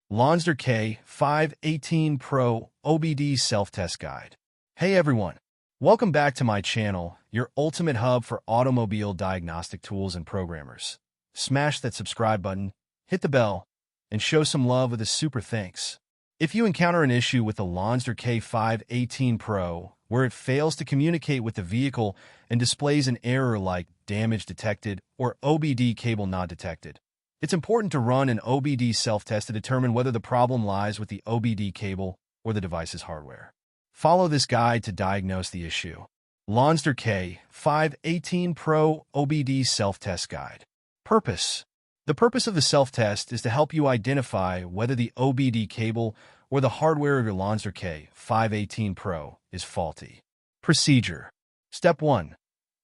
Lonsdor K518 Pro OBD Self-Test Guide. Hey everyone, welcome back to my channel, your ultimate hub for automobile diagnostic tools and programmers. Smash that subscribe button, hit the bell, and show some love with a super thanks. If you encounter an issue with the Lonsdor K518 Pro, where it fails to communicate with the vehicle and displays an error like damage detected or OBD cable not detected, it's important to run an OBD self-test to determine whether the problem lies with the OBD cable or the device's hardware. Follow this guide to diagnose the issue. Lonsdor K518 Pro OBD Self-Test Guide. Purpose. The purpose of the self-test is to help you identify whether the OBD cable or the hardware of your Lonsdor K518 Pro is faulty. Procedure. Step 1.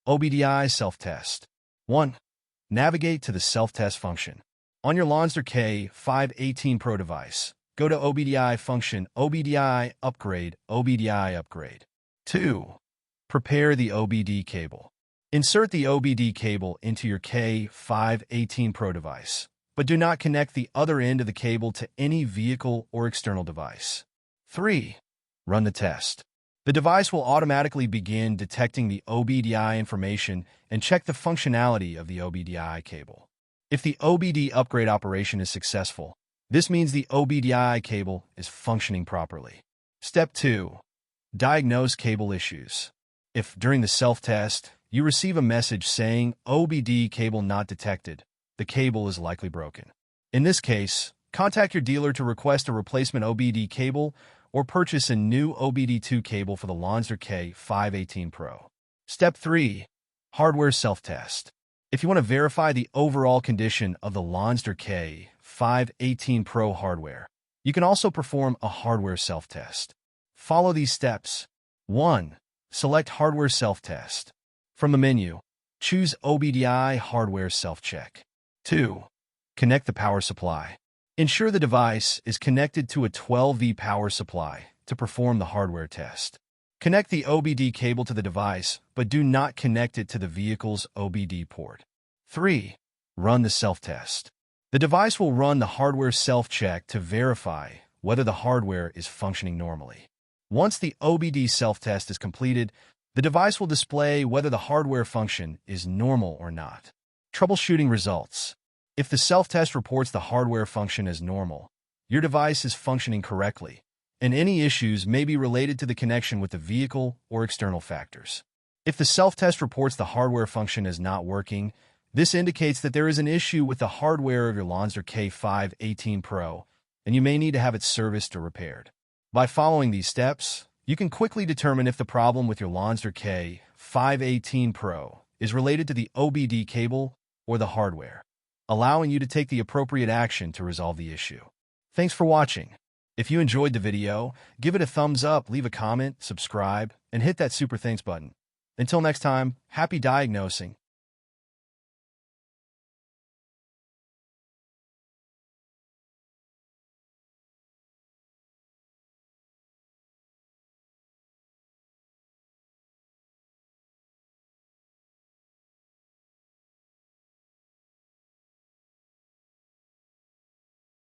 OBDI Self-Test. 1. Navigate to the self-test function. On your Lonsdor K518 Pro device, go to OBDI function, OBDI upgrade, OBDI upgrade. 2. Prepare the OBD cable. Insert the OBD cable into your K518 Pro device, but do not connect the other end of the cable to any vehicle or external device. 3. Run the test. The device will automatically begin detecting the OBDI information and check the functionality of the OBDI cable. If the OBD upgrade operation is successful, this means the OBDI cable is functioning properly. Step 2. Diagnose cable issues. If, during the self-test, you receive a message saying OBD cable not detected, the cable is likely broken. In this case, contact your dealer to request a replacement OBD cable or purchase a new OBD2 cable for the Lonsdor K518 Pro. Step 3. Hardware self-test. If you want to verify the overall condition of the Lonsdor K518 Pro hardware, you can also perform a hardware self-test. Follow these steps. 1. Select Hardware Self-Test. From the menu, choose OBDI Hardware Self-Check. 2. Connect the power supply. Ensure the device is connected to a 12V power supply to perform the hardware test. Connect the OBD cable to the device, but do not connect it to the vehicle's OBD port. 3. Run the self-test. The device will run the hardware self-check to verify whether the hardware is functioning normally. Once the OBD self-test is completed, the device will display whether the hardware function is normal or not. Troubleshooting results. If the self-test reports the hardware function as normal, your device is functioning correctly, and any issues may be related to the connection with the vehicle or external factors. If the self-test reports the hardware function as not working, this indicates that there is an issue with the hardware of your Lonsdor K518 Pro, and you may need to have it serviced or repaired. By following these steps, you can quickly determine if the problem with your Lonsdor K518 Pro is related to the OBD cable or the hardware, allowing you to take the appropriate action to resolve the issue. Thanks for watching. If you enjoyed the video, give it a thumbs up, leave a comment, subscribe, and hit that super thanks button. Until next time, happy diagnosing.